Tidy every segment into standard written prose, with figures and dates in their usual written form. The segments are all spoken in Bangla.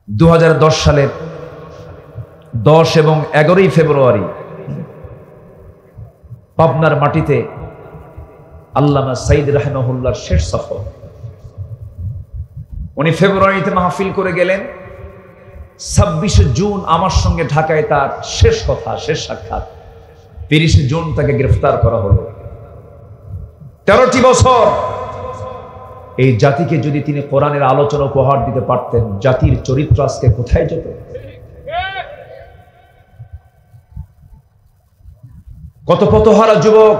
2010 সালের 10 এবং 11 ফেব্রুয়ারি পাবনার মাটিতে আল্লামা সাইদ রাহিমাহুল্লাহর শেষ সফর। উনি ফেব্রুয়ারিতে মাহফিল করে গেলেন। 26 জুন আমার সঙ্গে ঢাকায় তার শেষ কথা, শেষ সাক্ষাৎ। 30 জুন তাকে গ্রেফতার করা হলো। 13টি বছর এই জাতিকে যদি তিনি কোরআনের আলোচনা উপহার দিতে পারতেন, জাতির চরিত্র আজকে কোথায় যেত? কত পথহারা যুবক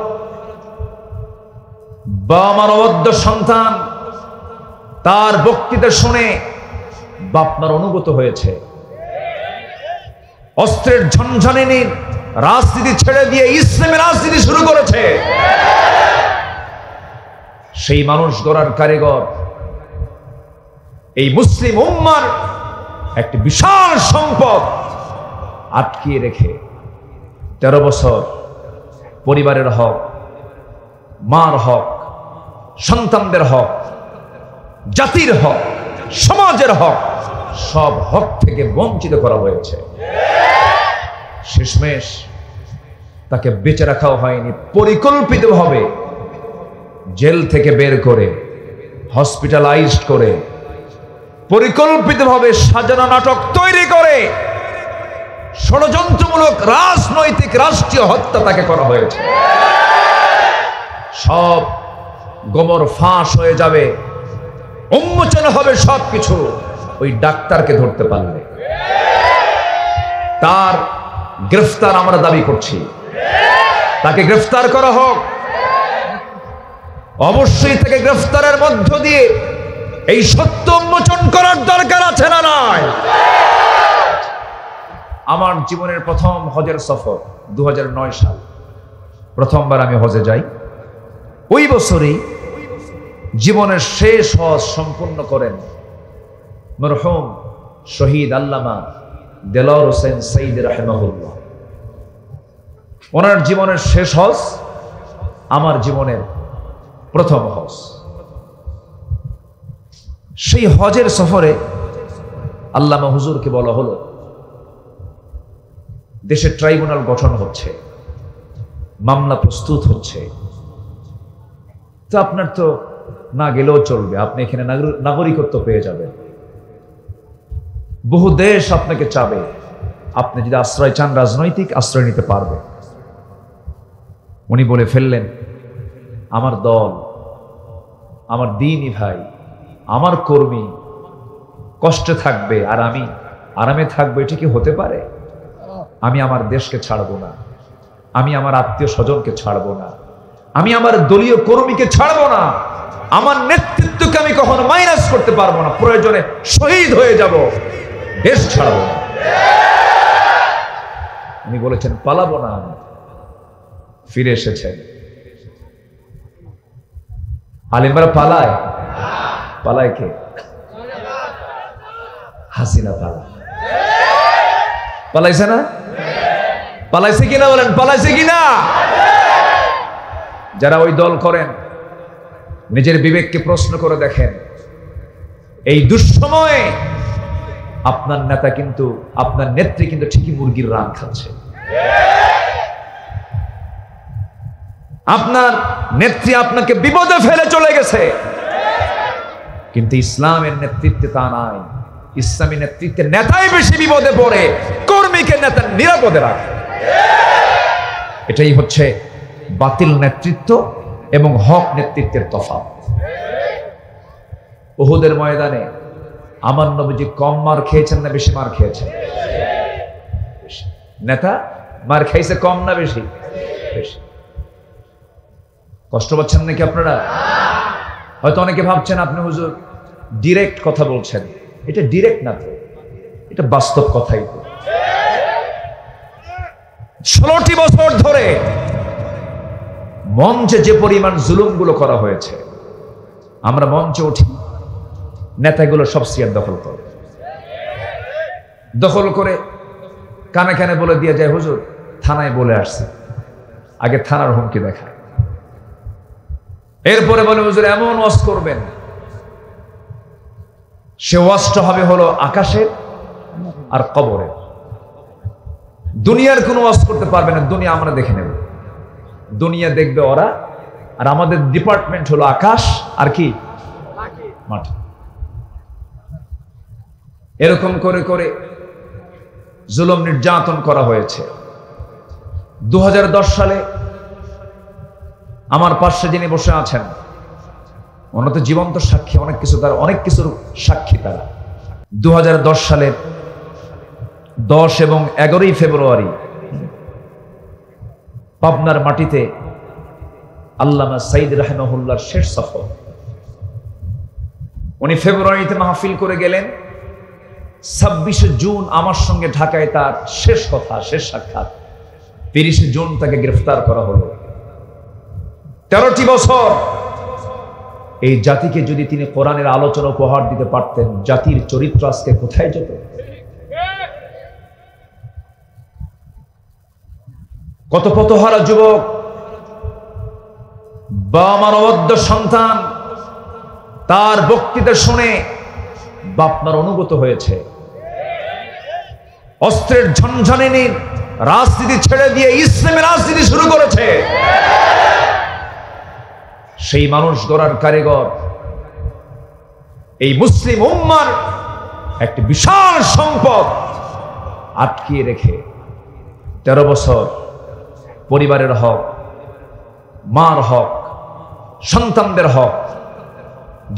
বা আমার অবদ্ধ সন্তান তার বক্তৃতা শুনে বাপমার অনুগত হয়েছে। অস্ত্রের ঝনঝনানি রাজনীতি ছেড়ে দিয়ে ইসলামের রাজনীতি শুরু করেছে। সেই মানুষ গড়ার কারিগর এই মুসলিম উম্মার একটি বিশাল সম্পদ আটকিয়ে রেখে 13 বছর পরিবারের হক, মার হক, সন্তানদের হক, জাতির হক, সমাজের হক, সব হক থেকে বঞ্চিত করা হয়েছে। শেষমেশ তাকে বেঁচে রাখাও হয়নি, পরিকল্পিতভাবে জেল থেকে বের করে হসপিটালাইজড করে পরিকল্পিতভাবে সাজানো নাটক তৈরি করে ষড়যন্ত্রমূলক রাজনৈতিক রাষ্ট্রীয় হত্যা তাকে করা হয়েছে। সব গোমর ফাঁস হয়ে যাবে, উন্মোচন হবে সবকিছু ওই ডাক্তারকে ধরতে পারলে। তার গ্রেফতার আমরা দাবি করছি, তাকে গ্রেফতার করা হোক। অবশ্যই তাকে গ্রেফতারের মধ্য দিয়ে এই সত্য উন্মোচন করার দরকার আছে না নাই? আমার জীবনের প্রথম হজের সফর 2009 সাল, প্রথমবার আমি হজে যাই। ওই বছরই জীবনের শেষ হজ সম্পূর্ণ করেন মরহুম শহীদ আল্লামা দেলোয়ার হোসেন সাইদ রাহিমাহুল্লাহ। ওনার জীবনের শেষ হজ আমার জীবনের প্রথম হজ। সেই হজের সফরে আল্লামা হুজুরকে বলা হলো দেশে ট্রাইব্যুনাল গঠন হচ্ছে, মামলা প্রস্তুত হচ্ছে, তো আপনার তো না গেলেও চলবে, আপনি এখানে নাগরিকত্ব পেয়ে যাবেন, বহু দেশ আপনাকে চাবে, আপনি যদি আশ্রয় চান রাজনৈতিক আশ্রয় নিতে পারবে। উনি বলে ফেললেন, আমার দল, আমার দ্বীনি ভাই, আমার কর্মী কষ্টে থাকবে আর আমি আরামে থাকবো, এটা কি হতে পারে? আমি আমার দেশকে ছাড়বো না, আমি আমার আত্মীয় স্বজনকে ছাড়বো না, আমি আমার দলীয় কর্মীকে ছাড়বো না, আমার নেতৃত্বকে আমি কখনো মাইনাস করতে পারবো না, প্রয়োজনে শহীদ হয়ে যাব, দেশ ছাড়বো না। উনি বলেছেন পালাবো না। ফিরে এসেছেন। আলেমরা পালায়? পালায় কে? হাসিনা পালায়। পালাইছে না? পালাইছে কিনা বলেন, পালাইছে কিনা? যারা ওই দল করেন নিজের বিবেককে প্রশ্ন করে দেখেন, এই দুঃসময়ে আপনার নেতা কিন্তু, আপনার নেত্রী কিন্তু ঠিকই মুরগির রান খাচ্ছে। আপনার নেত্রী আপনাকে বিপদে ফেলে চলে গেছে, কিন্তু ইসলামের নেতৃত্বে তা নাই। ইসলামী নেতৃত্বে নেতাই বেশি বিপদে পড়ে, কর্মীকে নেতা নিরাপদে রাখে। এটাই হচ্ছে বাতিল নেতৃত্ব এবং হক নেতৃত্বের তফাৎ। উহুদের ময়দানে আমার নবীজি কম মার খেয়েছেন না বেশি মার খেয়েছেন? নেতা মার খাইছে কম না বেশি? বেশি। কষ্ট পাচ্ছেন নাকি আপনারা? হয়তো অনেকে ভাবছেন আপনি হুজুর ডিরেক্ট কথা বলছেন। এটা ডিরেক্ট না তো, এটা বাস্তব কথাই তো। 16টি বছর ধরে মঞ্চে যে পরিমাণ জুলুমগুলো করা হয়েছে, আমরা মঞ্চে উঠি, নেতাগুলো সব সিয়ার দখল করে কানে কানে বলে দিয়ে যায়, হুজুর থানায় বলে আসছে। আগে থানার হুমকি দেখায়, এরপরে বলে হুজুর এমন ওয়াজ করবেন, সে ওয়াজটা হবে হলো আকাশের আর কবরে। দুনিয়ার কোনো ওয়াজ করতে পারবে না, দুনিয়া আমরা দেখে নেব, দুনিয়া দেখবে ওরা, আর আমাদের ডিপার্টমেন্ট হলো আকাশ আর কি মাটি। এরকম করে করে জুলুম নির্যাতন করা হয়েছে। 2010 সালে আমার পাশে যিনি বসে আছেন, ওনারা তো জীবন্ত সাক্ষী, অনেক কিছু, তারা অনেক কিছুর সাক্ষী। তারা 2010 সালের 10 এবং 11ই ফেব্রুয়ারি পাবনার মাটিতে আল্লামা সাইদ রাহিমাহুল্লাহর শেষ সফর। উনি ফেব্রুয়ারিতে মাহফিল করে গেলেন, 26শে জুন আমার সঙ্গে ঢাকায় তার শেষ কথা, শেষ সাক্ষাৎ। 30শে জুন তাকে গ্রেফতার করা হলো। 13টি বছর এই জাতিকে যদি তিনি কোরআনের আলোচনা উপহার দিতে পারতেন, জাতির চরিত্র আজকে কোথায় যেত? কত পথহারা যুবক বা মানবদ্ধ সন্তান তার বক্তৃতা শুনে বাপমার অনুগত হয়েছে। অস্ত্রের ঝনঝনানি রাজনীতি ছেড়ে দিয়ে ইসলামের রাজনীতি শুরু করেছে। সেই মানুষ গড়ার কারিগর এই মুসলিম উম্মার একটি বিশাল সম্পদ আটকিয়ে রেখে 13 বছর পরিবারের হক, মার হক, সন্তানদের হক,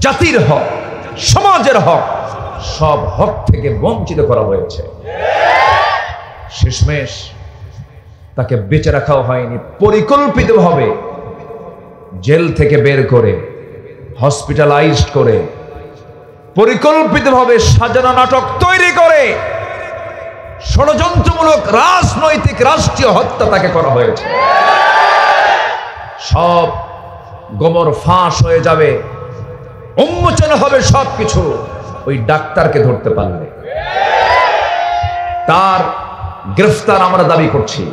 জাতির হক, সমাজের হক, সব হক থেকে বঞ্চিত করা হয়েছে। শেষমেশ তাকে বেঁচে রাখাও হয়নি, পরিকল্পিতভাবে জেল থেকে বের করে হসপিটালাইজড করে, পরিকল্পিতভাবে সাজানো নাটক তৈরি করে ষড়যন্ত্রমূলক রাজনৈতিক রাষ্ট্রীয় হত্যা তাকে করা হয়েছে। সব গোমর ফাঁস হয়ে যাবে, উন্মোচন হবে সবকিছু ওই ডাক্তারকে ধরতে পারলে। তার গ্রেফতার আমরা দাবি করছি,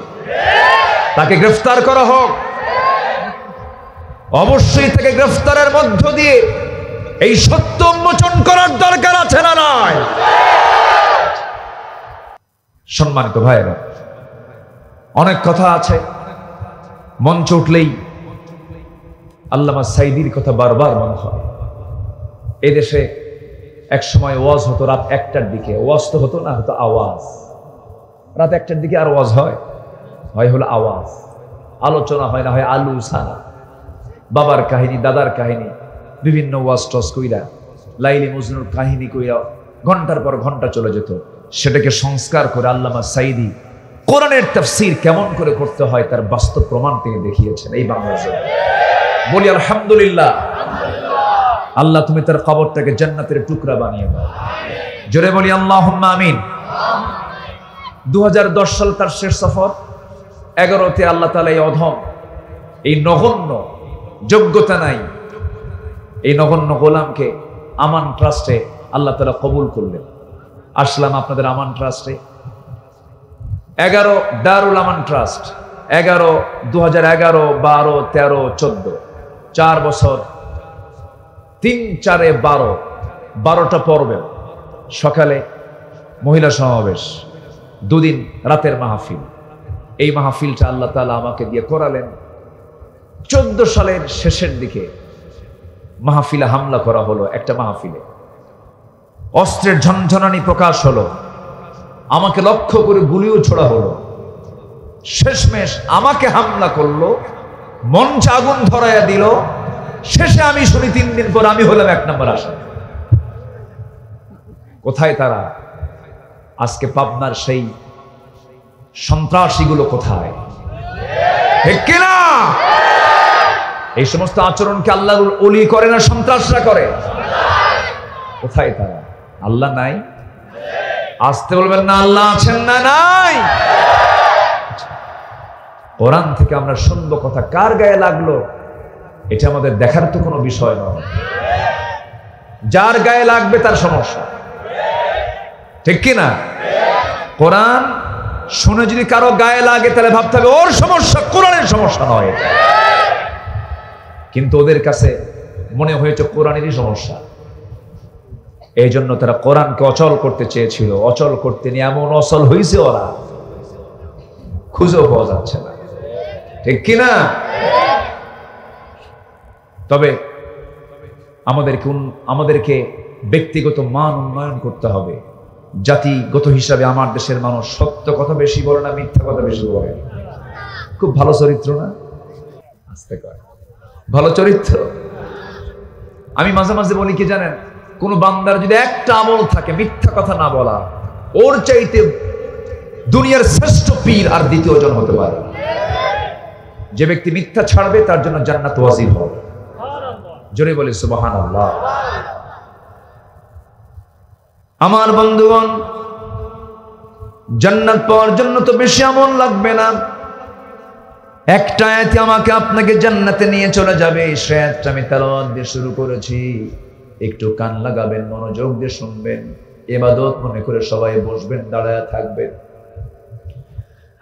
তাকে গ্রেফতার করা হোক। অবশ্যই তাকে গ্রেফতারের মধ্য দিয়ে এই সত্য উন্মোচন করার দরকার আছে না নাই? সম্মানিত ভাইয়েরা, অনেক কথা আছে, মঞ্চ উঠলেই আল্লামা সাইদির কথা বারবার মনে হয়। এদেশে এক সময় ওয়াজ হতো রাত 1টার দিকে, ওয়াজ তো হতো না, হতো আওয়াজ। রাত 1টার দিকে আর ওয়াজ হয়? হয় হলো আওয়াজ, আলোচনা হয় না, হয় আলু সানা, বাবার কাহিনী, দাদার কাহিনী, বিভিন্ন ওয়াজ টস কইরা, লাইলি মজনুর কাহিনী কইরা ঘন্টার পর ঘন্টা চলে যেত। সেটাকে সংস্কার করে আল্লামা সাইদি কোরআনের তাফসীর কেমন করে করতে হয় তার বাস্তব প্রমাণ তিনি দেখিয়েছেন এই বাংলাদেশে। বলি আলহামদুলিল্লাহ। আল্লাহ তুমি তার কবরটাকে জান্নাতের টুকরা বানিয়ে দাও, জোরে বলি আল্লাহুম্মা আমিন। 2010 সাল তার শেষ সফর। 11তে আল্লাহ তাআলা এই অধম, এই নগণ্য, যোগ্যতা নাই এই নগণ্য গোলামকে আমান ট্রাস্টে আল্লাহ তাআলা কবুল করলেন। আসলাম আপনাদের আমান ট্রাস্টে। 11 দারুল আমান ট্রাস্ট, 11, 2011, 12, 13, 14, 4 বছর, 3, 4, 12টা পর্বে। সকালে মহিলা সমাবেশ, 2 দিন রাতের মাহফিল। এই মাহফিলটা আল্লাহ তাআলা আমাকে দিয়ে করালেন। 14 সালের শেষের দিকে মাহফিলে হামলা করা হলো। একটা মাহফিলে অস্ত্রের ঝনঝনানি প্রকাশ হলো, আমাকে লক্ষ্য করে গুলিও ছোড়া হলো। শেষমেশ আমাকে হামলা করলো, মঞ্চে আগুন ধরাইয়া দিল। শেষে আমি শুনি 3 দিন পর আমি হলাম 1 নম্বর আসামি। কোথায় তারা? আজকে পাবনার সেই সন্ত্রাসীগুলো কোথায়? ঠিক কিনা? এই সমস্ত আচরণকে আল্লাহর ওলি করে না, সন্ত্রাসরা করে। কোথায় তারা? আল্লাহ নাই? আসতে বলবেন না, আল্লাহ আছেন না নাই? কোরআন থেকে আমরা শুনবো কথা, কার গায়ে লাগলো এটা আমাদের দেখার তো কোনো বিষয় নয়। যার গায়ে লাগবে তার সমস্যা, ঠিক কিনা? কোরআন শুনে যদি কারো গায়ে লাগে তাহলে ভাবতে হবে ওর সমস্যা, কোরআনের সমস্যা নয়। কিন্তু ওদের কাছে মনে হয়েছে কোরআনেরই সমস্যা। এই জন্য তারা কোরআনকে অচল করতে চেয়েছিল, অচল করতে নিয়ে এমন অচল হয়েছে ওরা খুঁজেও পাওয়া যাচ্ছে না, ঠিক কিনা? তবে আমাদেরকে ব্যক্তিগত মান উন্নয়ন করতে হবে। জাতিগত হিসাবে আমার দেশের মানুষ সত্য কথা বেশি বলে না, মিথ্যা কথা বেশি বলে। খুব ভালো চরিত্র না? আস্তে কয় ভালো চরিত্র। আমি মাঝে মাঝে বলি কি জানেন, কোন বান্দার যদি একটা আমল থাকে মিথ্যা কথা না বলা, ওর চাইতে দুনিয়ার শ্রেষ্ঠ পীর আর দ্বিতীয় জন হতে পারে। যে ব্যক্তি মিথ্যা ছাড়বে তার জন্য জান্নাত ওয়াজিব হবে। জোরে বলি সুবহানাল্লাহ। আমার বন্ধুগণ, জান্নাত পাওয়ার জন্য তো বেশি আমল লাগবে না, একটা আয়াতে আমাকে আপনাকে জান্নাতে নিয়ে চলে যাবে। সেই আয়াতটা আমি তেলাওয়াত দিয়ে শুরু করেছি, একটু কান লাগাবেন, মনোযোগ দিয়ে শুনবেন, ইবাদত মনে করে সবাই বসবেন, দাঁড়ায় থাকবেন।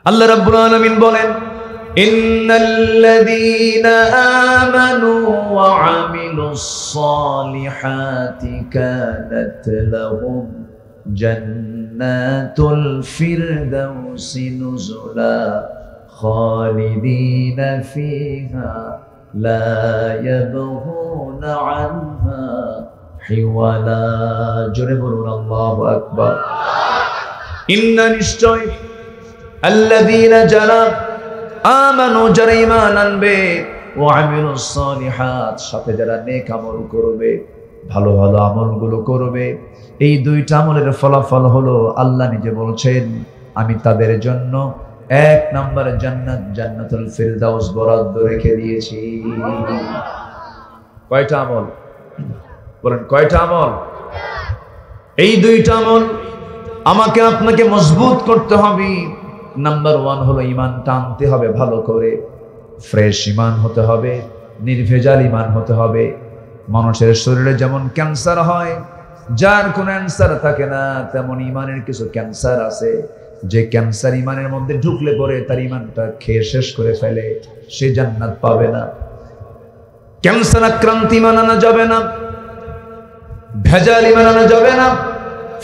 আল্লাহ রাব্বুল আলামিন বলেন, ইন্নাল্লাযীনা আমানু ওয়া আমিলুস সালিহাতি কানাত লাহুম জান্নাতুল ফিরদাউসি নুজুলা খালিদিনা ফিহা লা ইয়াবগুনা আনহা হিওয়ালা। জোরে বলুন আল্লাহু আকবার। ইন্না নিশ্চয় আল্লাযীনা যারা আমানু যারা ঈমান আনবে, ওয়া আমিলুস সালিহাত সাথে যারা নেক আমল করবে, ভালো ভালো আমলগুলো করবে, এই দুইটা আমলের ফলাফল হলো আল্লাহ নিজে বলছেন আমি তাদের জন্য এক নম্বরে জান্নাত, জান্নাতুল ফিরদাউস বরাদ্দ রেখে দিয়েছি। কয়টা আমল বলেন? কয়টা আমল? এই দুইটা আমল আমাকে আপনাকে মজবুত করতে হবে। নাম্বার 1 হলো ঈমান টানতে হবে, ভালো করে ফ্রেশ ঈমান হতে হবে, নির্ভেজাল ঈমান হতে হবে। মানুষের শরীরে যেমন ক্যান্সার হয়, যার কোনো অ্যান্সার থাকে না, তেমন ঈমানের কিছু ক্যান্সার আছে। যে ক্যান্সার ঈমানের মধ্যে ঢুকলে পরে তার ঈমানটা খেয়ে শেষ করে ফেলে, সে জান্নাত পাবে না। ক্যান্সার আক্রান্ত ঈমান আনা যাবে না, ভেজাল ঈমান আনা যাবে না,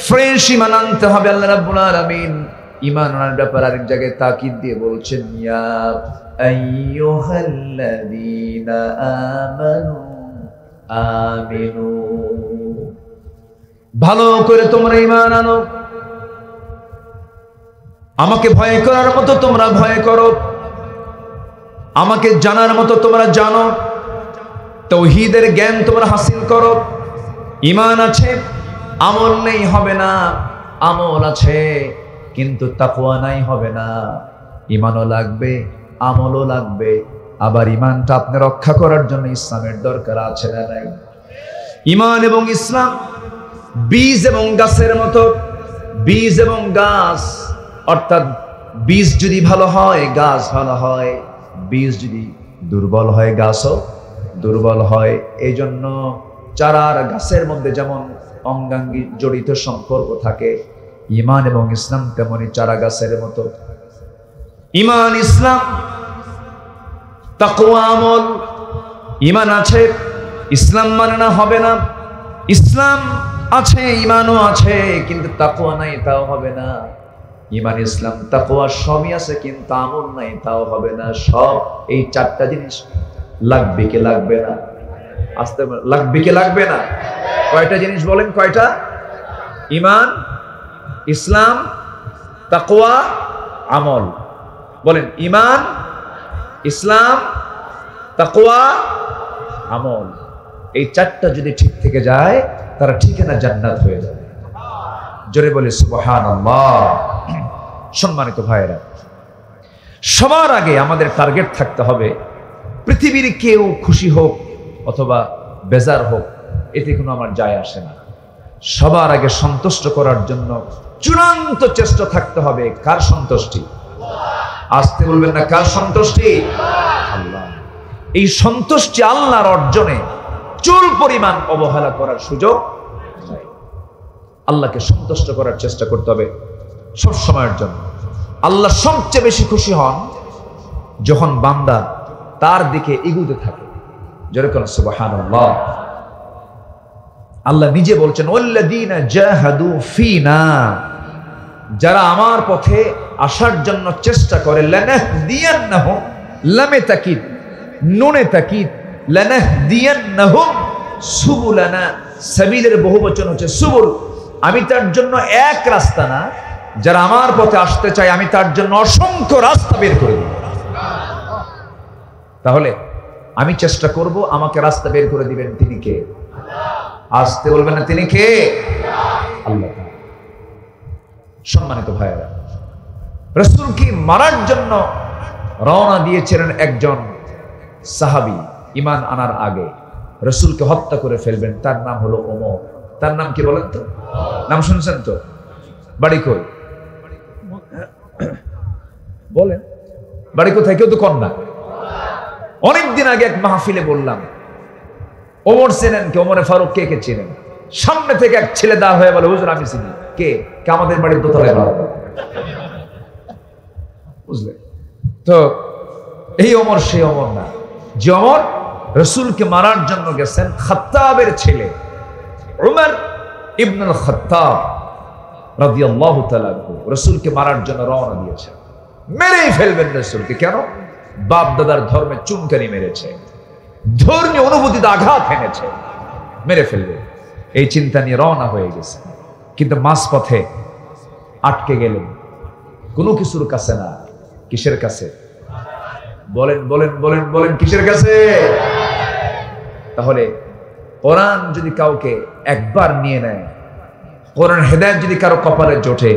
ফ্রেশ ঈমান আনতে হবে। আল্লাহ রাব্বুল আলামিন ঈমান আনার ব্যাপারে আরেক জায়গায় তাকিদ দিয়ে বলছেন, ইয়া আইয়ুহাল্লাযীনা আমানু আমিনু, ভালো করে তোমরা ঈমান আনো, আমাকে ভয় করার মতো তোমরা ভয় করো, আমাকে জানার মতো তোমরা জানো, তাওহীদের জ্ঞান তোমরা হাসিল করো। ঈমান আছে, আমল নেই হবে না, আমল আছে কিন্তু তাকওয়া নাই হবে না। ঈমানও লাগবে, আমলও লাগবে। আবার ঈমানটা আপনি রক্ষা করার জন্য ইসলামের দরকার আছে না নাই? ঈমান এবং ইসলাম বীজ এবং গাছের মতো। বীজ এবং গাছ, অর্থাৎ বীজ যদি ভালো হয় গাছ ভালো হয়, বীজ যদি দুর্বল হয় গাছও দুর্বল হয়। এই জন্য চারা আর গাছের মধ্যে যেমন অঙ্গাঙ্গী জড়িত সম্পর্ক থাকে, ঈমান এবং ইসলাম তেমনি চারা গাছের মতো। ঈমান, ইসলাম, তাকওয়া, আমল। ঈমান আছে, ইসলাম মানে না হবে না। ইসলাম আছে, ঈমানও আছে, কিন্তু তাকওয়া নাই, তাও হবে না। ঈমান, ইসলাম, তাকওয়া সবই আছে, কিন্তু আমল নাই, তাও হবে না। সব এই চারটা জিনিস লাগবে কি লাগবে না? আসতে লাগবে কি লাগবে না? কয়টা জিনিস বলেন? কয়টা? ঈমান, ইসলাম, তাকওয়া, আমল। বলেন, ঈমান, ইসলাম, তাকওয়া, আমল। এই চারটা যদি ঠিক থেকে যায়, তারা ঠিকানা জান্নাত হয়ে যাবে। জোরে বলে সুবহানাল্লাহ। সম্মানিত ভাইরা, সবার আগে আমাদের টার্গেট থাকতে হবে, পৃথিবীর কেউ খুশি হোক অথবা বেজার হোক, এতে কোনো আমার যায় আসে না। সবার আগে সন্তুষ্ট করার জন্য চূড়ান্ত চেষ্টা থাকতে হবে। কার সন্তুষ্টি? আসতে বলবেন না, কার সন্তুষ্টি? আল্লাহ। এই সন্তুষ্টি আল্লাহর অর্জনে চুল পরিমাণ অবহেলা করার সুযোগ নাই। আল্লাহকে সন্তুষ্ট করার চেষ্টা করতে হবে সব সময়ের জন্য। আল্লাহ সবচেয়ে বেশি খুশি হন যখন বান্দা তার দিকে এগুতে থাকে। যেরকম সুবহানাল্লাহ। আল্লাহ নিজে বলছেন ওয়াল্লাযীনা জাহাদু ফিনা, যারা আমার পথে আসার জন্য চেষ্টা করে, লানাহদিয়ান্নাহুম, লামে তাকিদ নুনে তাকিদ, লানাহদিয়ান্নাহুম সুবুলানা, সাবিলের বহুবচন হচ্ছে সুবুল। আমি তার জন্য এক রাস্তা না, যারা আমার পথে আসতে চায় আমি তার জন্য অসংখ্য রাস্তা বের করে দেব। তাহলে আমি চেষ্টা করব, আমাকে রাস্তা বের করে দিবেন তিনি কে? আসতে বলবেন না, তিনি কে? আল্লাহ। সম্মানিত ভাইয়েরা, রাসূলকে মারার জন্য রওনা দিয়েছিলেন একজন সাহাবী। ঈমান আনার আগে রাসূলকে হত্যা করে ফেলবেন, তার নাম হলো ওমর। তার নাম কি বলেন তো? নাম শুনছেন তো? বাড়ি কই বলেন, বাড়ি কোথায়? কেউ তো কন্যা। অনেকদিন আগে এক মাহফিলে বললাম, ওমর চেনেন কে? ওমরে ফারুক কে কে চেনেন? সামনে থেকে এক ছেলে দাঁড় হয়ে বলে, হুজুর আমি চিনি। কে? আমাদের বাড়ির দোতলায় বাড়ি। বুঝলে তো? এই ওমর সেই ওমর না, যে ওমর রাসূলকে মারার জন্য গেছেন। খাত্তাবের ছেলে উমর ইবনুল খাত্তাব রাদিয়াল্লাহু তাআলা রাসূলকে মারার জন্য রওনা দিয়েছেন। মেরেই ফেলবেন রাসূলকে। কেন? বাপ দাদার ধর্মে চুনকানি মেরেছে, ধর্মীয় অনুভূতিতে আঘাত এনেছে, মেরে ফেলবে, এই চিন্তা নিয়ে রওনা হয়ে গেছে। কিন্তু মাঝপথে আটকে গেলেন কোনো কিছুর কাছে না। কিসের কাছে? বলেন বলেন বলেন বলেন, কিসের কাছে? তাহলে কোরআন যদি কাউকে একবার নিয়ে নেয়, কোরআন হেদায়েত যদি কারো কপালে জোটে,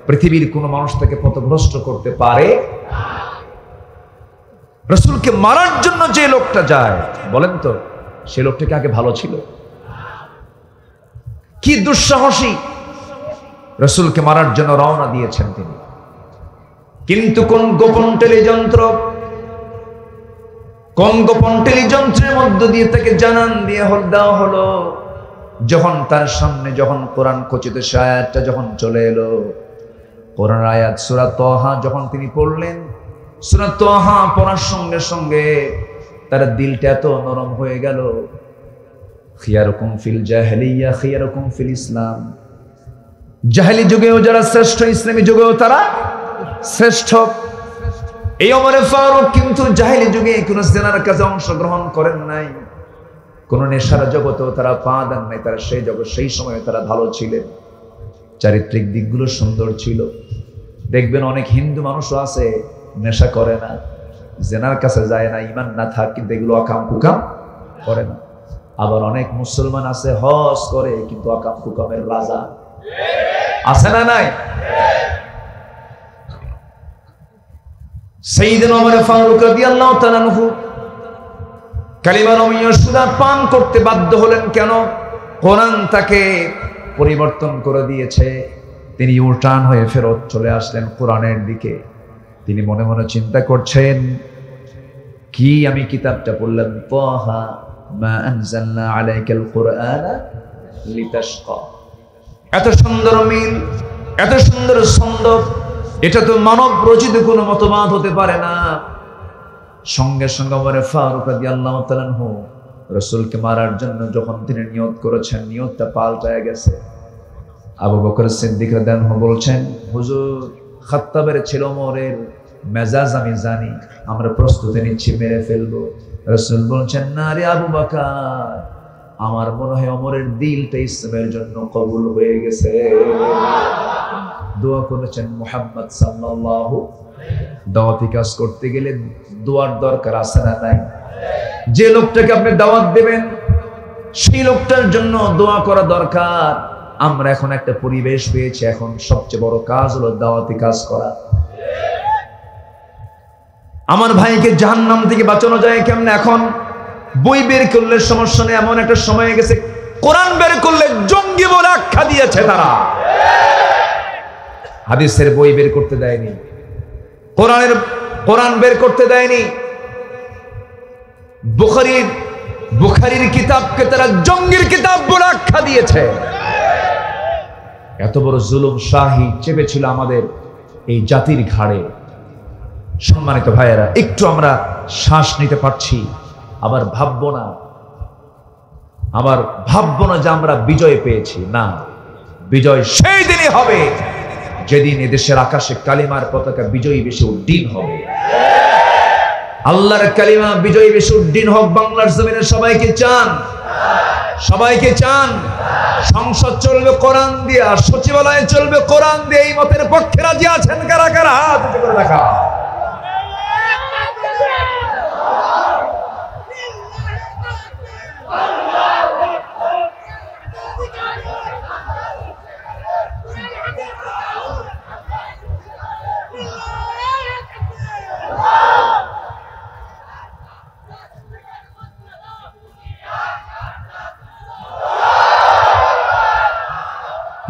পৃথিবীর কোনো মানুষ তাকে পথভ্রষ্ট করতে পারে? রাসূলকে মারার জন্য যে লোকটা যায়, বলেন তো সে লোকটা কি আগে ভালো ছিল? কি দুঃসাহসী! রাসূলকে মারার জন্য রওনা দিয়েছেন তিনি। কিন্তু কোন গোপন টেলিযন্ত্রের মধ্য দিয়ে তাকে জানান দিয়ে দেওয়া হলো, যখন তার সামনে যখন কোরআন খচিত আয়াতটা যখন চলে এলো, কোরআন আয়াত সূরা তাহা যখন তিনি পড়লেন, সূরা তাহা পড়ার সঙ্গে সঙ্গে তার দিলটা এত নরম হয়ে গেল। খিয়ারুকুম ফিল জাহেলিয়া খিয়ারুকুম ফিল ইসলাম, জাহেলি যুগেও যারা শ্রেষ্ঠ, ইসলামী যুগেও তারা শ্রেষ্ঠ। এই ওমর ফারুক কিন্তু জাহেলি যুগে কোনো জেনার কাজে অংশগ্রহণ করেন নাই, কোন নেশার জগতেও তারা পা দেন নাই। তারা সেই সময়ে তারা ভালো ছিলেন, চারিত্রিক দিকগুলো সুন্দর ছিল। দেখবেন অনেক হিন্দু মানুষও আছে নেশা করে না, জেনার কাছে যায় না, ঈমান না থাক, কিন্তু এগুলো আকাম কুকাম করে না। আবার অনেক মুসলমান আছে হজ করে কিন্তু আকাম কুকামের রাজা আছে না নাই? সাইয়েদনা ওমর ফারুক রাদিয়াল্লাহু তাআলা আনহু কালিমা রমিয়া সুদা পান করতে বাধ্য হলেন। কেন? কোরআন তাকে পরিবর্তন করে দিয়েছে। তিনি উল্টান হয়ে ফেরত চলে আসলেন কোরআনের দিকে। তিনি মনে মনে চিন্তা করছেন, কি আমি কিতাবটা পড়লাম, তাহা মা আনজালনা আলাইকাল কুরআনা লিতাশকা, এত সুন্দর মিল, এত সুন্দর ছন্দ, এটা তো মানব রচিত কোনো মতবাদ হতে পারে না। সঙ্গে সঙ্গে ওমর ফারুক রাদিয়াল্লাহু তাআলা আনহু রাসূলকে মারার জন্য যখন তিনি নিয়ত করেছেন, নিয়তটা পাল্টায় গেছে। আবু বকর সিদ্দিক রাদিয়াল্লাহু আনহু বলছেন, হুজুর খাত্তাবের ছেলে ওমরের মেজাজ আমি জানি, আমরা প্রস্তুতি নিচ্ছি, মেরে ফেলবো। রাসূল বলছেন, না রে আবু বকর, আমার মনে হয় ওমরের দিলটা ইসলামের জন্য কবুল হয়ে গেছে। দোয়া করেছেন মুহাম্মদ সাল্লাল্লাহু। দাওয়াতি কাজ করতে গেলে দোয়ার দরকার আছে না নাই? যে লোকটাকে আপনি দাওয়াত দেবেন সেই লোকটার জন্য দোয়া করা দরকার। আমরা এখন একটা পরিবেশ পেয়েছি, এখন সবচেয়ে বড় কাজ হলো দাওয়াতি কাজ করা। আমার ভাইকে জাহান্নাম থেকে বাঁচানো যায় কেমনে? এখন বই বের করলে সমস্যা নেই, এমন একটা সময় গেছে কোরআন বের করলে জঙ্গি বলে আখ্যা দিয়েছে তারা। হাদিসের বই বের করতে দেয়নি, কোরআন বের করতে দেয়নি, বুখারীর কিতাবকে তারা জঙ্গির কিতাব বলে আখ্যা দিয়েছে। এত বড় জুলুম শাহী চেপেছিল আমাদের এই জাতির ঘাড়ে। সম্মানিত ভাইয়েরা, একটু আমরা শ্বাস নিতে পারছি, আবার ভাববো না আমার ভাববো না যে আমরা বিজয় পেয়েছি, না, বিজয় সেই দিনই হবে যেদিন এদেশের আকাশে কালিমার পতাকা বিজয়ী বেশি উড্ডীন হবে। আল্লাহর কালিমা বিজয়ী বেশি উড্ডীন হোক বাংলার জমিনে। সবাইকে চান? সবাইকে চান? সংসদ চলবে কোরআন দিয়ে, আর সচিবালয় চলবে কোরআন দিয়ে। এই মতের পক্ষে রাজি আছেন কারা কারা? হাত উঁচু করে দেখা।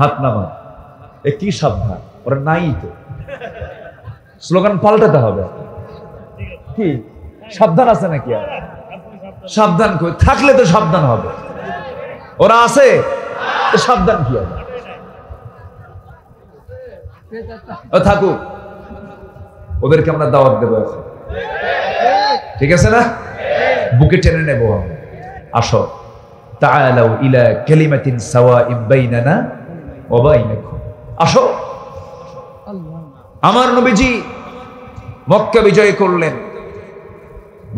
হাত নামান। এ কি সাবধান, ওরা নাই তো, স্লোগান পাল্টাতে হবে। কি সাবধান আছে নাকি? আর সাবধান কই থাকলে তো সাবধান হবে। ওরা আছে তো সাবধান কি হবে? থাকুক, ওদেরকে আমরা দাওয়াত দেবো এখন, ঠিক আছে না? বুকে টেনে নেবো আমরা। আসো, তাআলাউ ইলা কালিমাতিন সাওয়াইন বাইনানা ওয়া বাইনাকুম। আসো। আমার নবীজি মক্কা বিজয় করলেন,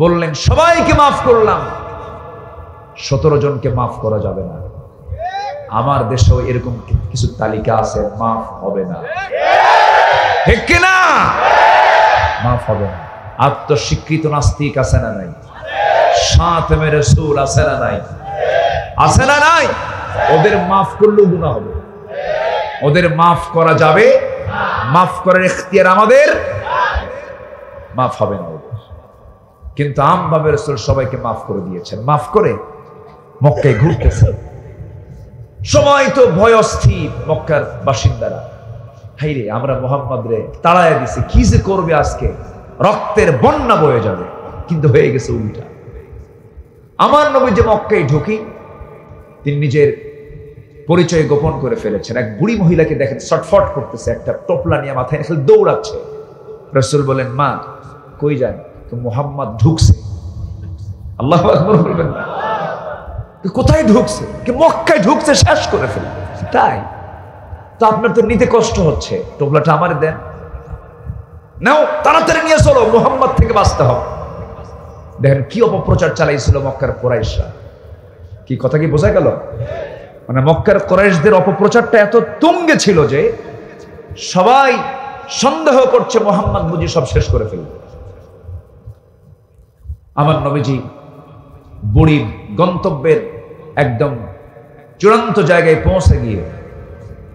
বললেন সবাইকে মাফ করলাম, 17 জনকে মাফ করা যাবে না। আমার দেশেও এরকম কিছু তালিকা আছে, মাফ হবে না, ঠিক কিনা? মাফ হবে না। আত্মস্বীকৃত নাস্তিক আছে না নাই? সাতমে রাসূল আছে না নাই? আছে না নাই? ওদের মাফ করলেও গুনাহ হবে, ওদের মাফ করা যাবে, মাফ করার ইখতিয়ার আমাদের, মাফ হবে না ওদের। কিন্তু আমভাবে রাসূল সবাইকে মাফ করে দিয়েছেন। মাফ করে মক্কায় ঘুরতেছে, সবাই তো ভয় অস্থির মক্কার বাসিন্দারা। হাইরে, আমরা মুহাম্মদ রে তাড়ায় দিছি, কি যে করবে আজকে, রক্তের বন্যা বয়ে যাবে। কিন্তু হয়ে গেছে উল্টা। আমার নবী যে মক্কায় ঢুকি, তিনি নিজের পরিচয় গোপন করে ফেলেছেন। এক বুড়ি মহিলাকে দেখেন ছটফট করতেছে, একটা টোপলা নিয়ে মাথায় রেখে দৌড়াচ্ছে। রাসূল বলেন, মা কই যান? তো মুহাম্মদ ঢুকছে। আল্লাহু আকবার বলবেন না? কোথায় ঢুকছে? কি মক্কায় ঢুকছে, শেষ করে ফেলবে। তাই তো আপনার তো নিতে কষ্ট হচ্ছে, টোপলাটা আমারে দেন, নাও তাড়াতাড়ি নিয়ে চলো, মুহাম্মদ থেকে বাঁচতে হবে। দেখেন কি অপপ্রচার চালাইছিল মক্কার কুরাইশরা। কি কথা কি বোঝা গেল? মানে মক্কার কুরাইশদের অপপ্রচারটা এত তুঙ্গে ছিল যে সবাই সন্দেহ করছে মুহাম্মদ বুঝি সব শেষ করে ফেলবে। আমার নবীজি বুড়ির গন্তব্যের একদম চূড়ান্ত জায়গায় পৌঁছে গিয়ে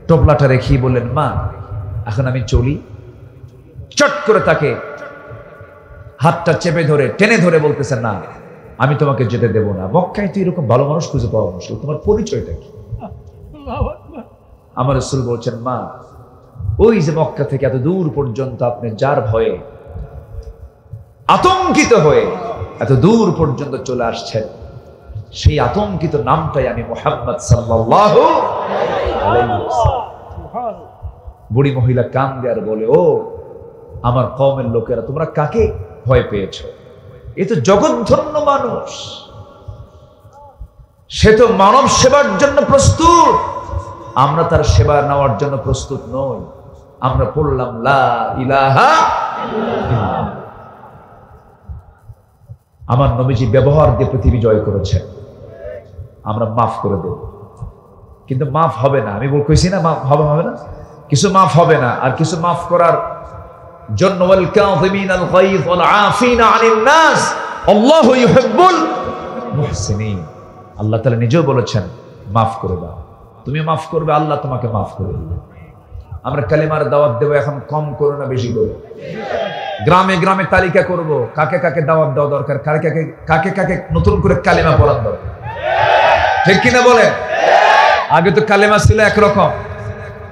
টোপলাটা রেখে বললেন, মা এখন আমি চলি। চট করে তাকে হাতটা চেপে ধরে টেনে ধরে বলতেছেন, না আমি তোমাকে যেতে দেব না। মক্কায় তো এরকম ভালো মানুষ খুঁজে পাওয়া মুশকিল, তোমার পরিচয়টা কি? আমার রাসূল বলছেন, মা ওই যে মক্কা থেকে এত দূর পর্যন্ত আপনি যার ভয়ে আতঙ্কিত হয়ে এত দূর পর্যন্ত চলে আসছেন, সেই আতঙ্কিত নামটাই আমি মুহাম্মদ সাল্লাল্লাহু আলাইহি ওয়াসাল্লাম। বুড়ি মহিলা কান্দে আর বলে, ও আমার কওমের লোকেরা, তোমরা কাকে ভয় পেয়েছো? এ তো জগৎধন্য মানুষ, সে তো মানব সেবার জন্য প্রস্তুত, আমরা তার সেবা নেওয়ার জন্য প্রস্তুত নই। আমরা পড়লাম লা ইলাহা ইল্লাল্লাহ। আমার নবীজি ব্যবহার দিয়ে পৃথিবী জয় করেছেন, আমরা মাফ করে দেব। কিন্তু মাফ হবে না, আমি কইছি না মাফ হবে না, কিছু মাফ হবে না। আর কিছু মাফ করার জন্য ওয়াল কাযিমিনাল গায়য ওয়াল আফিনা আনিন নাস আল্লাহু ইউহিব্বুল মুহসিনিন। আল্লাহ তাআলা নিজেও বলেছেন, মাফ করে দাও। তুমি মাফ করবে, আল্লাহ তোমাকে মাফ করে দিবে। আমরা কালিমার দাওয়াত দেব, এখন কম করো না, বেশি করো। গ্রামে গ্রামে তালিকা করব, কাকে কাকে দাওয়াত দেওয়া দরকার, কাকে কাকে নতুন করে কালিমা পড়ার দরকার, ঠিক কিনা বলে? আগে তো কালিমা ছিল একরকম,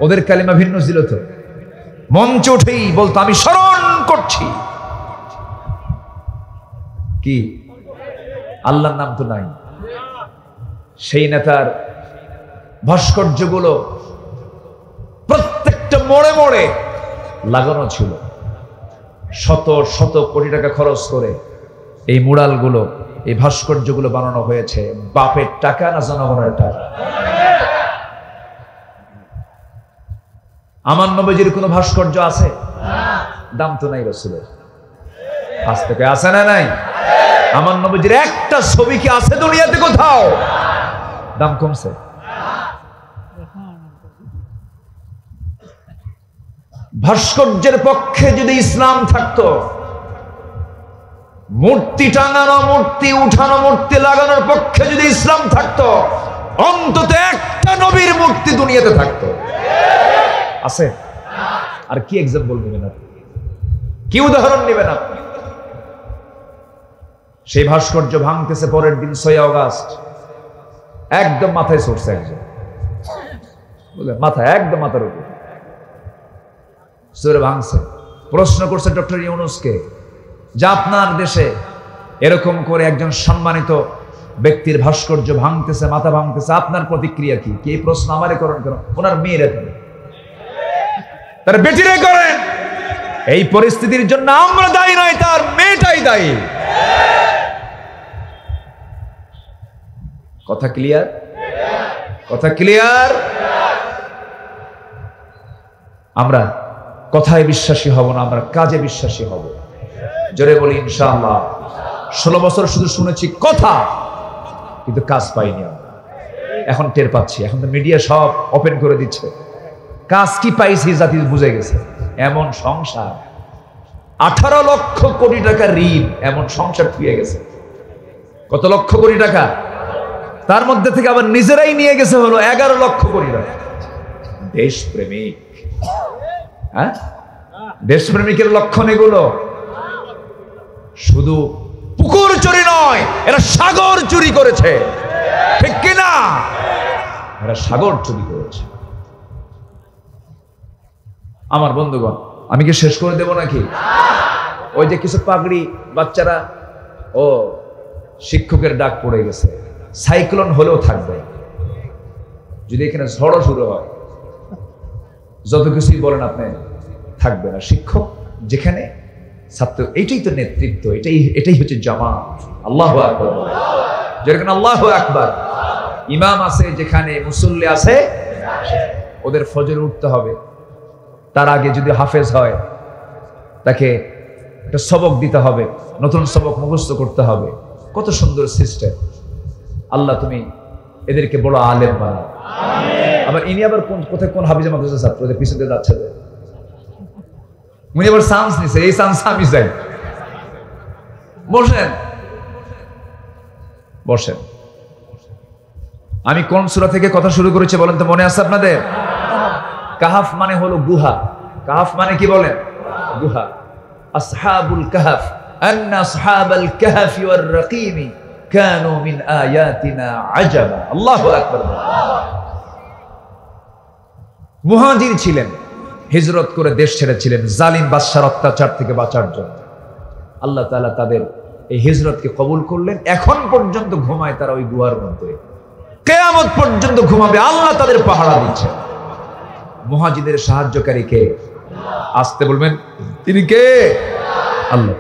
ওদের কালিমা ভিন্ন ছিল। তো মঞ্চে উঠেই বলতো, আমি স্মরণ করছি, কি আল্লাহর নাম তো নাই। সেই নেতার ভাস্কর্যগুলো প্রত্যেকটা মোড়ে মোড়ে লাগানো ছিল, শত শত কোটি টাকা খরচ করে এই মুরালগুলো, এই ভাস্কর্যগুলো বানানো হয়েছে বাপের টাকা না জনগণের টাকা? আমার নবীজির কোনো ভাস্কর্য আছে? দাম তো নাই রাসূলের। আজ থেকে আছে না নাই? আমার নবীজির একটা ছবি কি আছে দুনিয়াতে কোথাও? দাম কমছে? ভাস্কর্যের পক্ষে যদি ইসলাম থাকতো, মূর্তি টাঙানো, মূর্তি উঠানো, মূর্তি লাগানোর পক্ষে যদি ইসলাম থাকতো, অন্তত একটা নবীর মূর্তি দুনিয়াতে থাকতো। আছে? আর কি এক্সাম্পল নেবেন আপনি? কি উদাহরণ নেবেন আপনি? সেই ভাস্কর্য ভাঙতেছে পরের দিন 6 আগস্ট, একদম মাথায় চড়ছে একজন, মাথায় একদম মাথার উপর চড়ে ভাঙছে। প্রশ্ন করছে ডক্টর ইউনূসকে যে আপনার দেশে এরকম করে একজন সম্মানিত ব্যক্তির ভাস্কর্য ভাঙতেছে, মাথা ভাঙতেছে, আপনার প্রতিক্রিয়া কি? এই প্রশ্ন আমারে করেন কেন? ওনার মেয়েরা করেন, তার বেটিরে করেন। এই পরিস্থিতির জন্য আমরা দায়ী নয়, তার মেয়েটাই দায়ী। কথা ক্লিয়ার? কথা ক্লিয়ার? আমরা কথায় বিশ্বাসী হব না, আমরা কাজে বিশ্বাসী হব। জোরে বলি ইনশাআল্লাহ। 16 বছর শুধু শুনেছি কথা, কিন্তু কাজ পাইনি আমরা। এখন টের পাচ্ছি, এখন তো মিডিয়া সব ওপেন করে দিচ্ছে। কাজ কি পাইছি জাতি বুঝে গেছে। এমন সংসার, 18 লক্ষ কোটি টাকা ঋণ, এমন সংসার থুয়ে গেছে। কত লক্ষ কোটি টাকা? তার মধ্যে থেকে আবার নিজেরাই নিয়ে গেছে হলো 11 লক্ষ কোটি টাকা। দেশপ্রেমিক, হ্যাঁ, দেশপ্রেমিকের লক্ষণ এগুলো। শুধু পুকুর চুরি নয়, এরা সাগর চুরি করেছে, ঠিক কিনা? এরা সাগর চুরি করেছে। আমার বন্ধুগণ, আমি কি শেষ করে দেব নাকি? ওই যে কিছু পাগড়ি বাচ্চারা, ও শিক্ষকের ডাক পড়ে গেছে, সাইক্লোন হলেও থাকবে। যদি এখানে ঝড়ও শুরু হয়, যত কিছুই বলেন আপনি, থাকবে না। শিক্ষক যেখানে, ছাত্র, এটাই তো নেতৃত্ব, এটাই হচ্ছে জামাত। আল্লাহু আকবার, যেখানে আল্লাহু আকবার। ইমাম আছে যেখানে, মুসল্লি আছে, ওদের ফজরে উঠতে হবে। তার আগে যদি হাফেজ হয়, তাকে একটা সবক দিতে হবে, নতুন সবক মুখস্থ করতে হবে। কত সুন্দর সিস্টেম। আল্লাহ তুমি এদেরকে বড় আলেম বানাও। আবার ইনি আবার কোথায় কোন হাফিজে মাদ্রাসা ছাত্র, ওদের পিছনে যাচ্ছে, উনি আবার চান্স নিছে, এই চান্স আমি চাই। বসেন বসেন। আমি কোন সূরা থেকে কথা শুরু করেছি বলেন তো, মনে আছে আপনাদের? কাহাফ মানে হলো গুহা। কাহাফ মানে কি বলেন? গুহা। আসহাবুল কাহাফ, আন্না আসহাবাল কাহাফি ওয়ার রাকিমি কানু মিন আয়াতিনা আজাবা। আল্লাহু আকবার। মুহাজির ছিলেন, হিজরত করে দেশ ছেড়েছিলেন জালিম বাদশার অত্যাচার থেকে বাঁচার জন্য। আল্লাহ তাআলা তাদের এই হিজরতকে কবুল করলেন। এখন পর্যন্ত ঘুমায় তারা ওই গুহার মধ্যে, কিয়ামত পর্যন্ত ঘুমাবে। আল্লাহ তাদের পাহারা দিচ্ছেন। মুহাজিরদের সাহায্যকারী কে? আসতে বলবেন, তিনি কে? আল্লাহ।